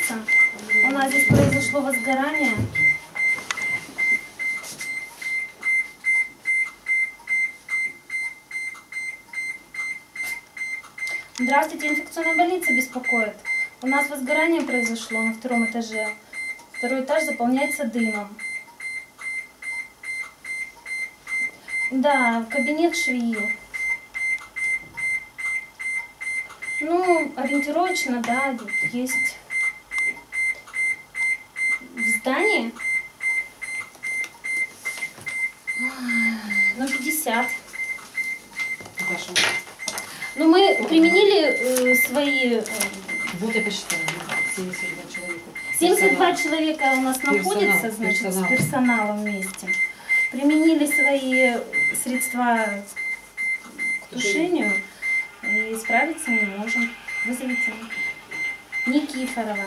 находится. У нас здесь произошло возгорание. Здравствуйте, инфекционная больница беспокоит. У нас возгорание произошло на 2-м этаже. 2-й этаж заполняется дымом. Да, кабинет швеи. Ну, ориентировочно, да, есть. В здании? Ну, 50. Даша. Ну, мы применили свои... Вот я посчитала. 72 человека. 72 человека у нас находится, значит, с персоналом вместе. Применили свои средства к тушению и справиться не можем. Вызовите Никифорова.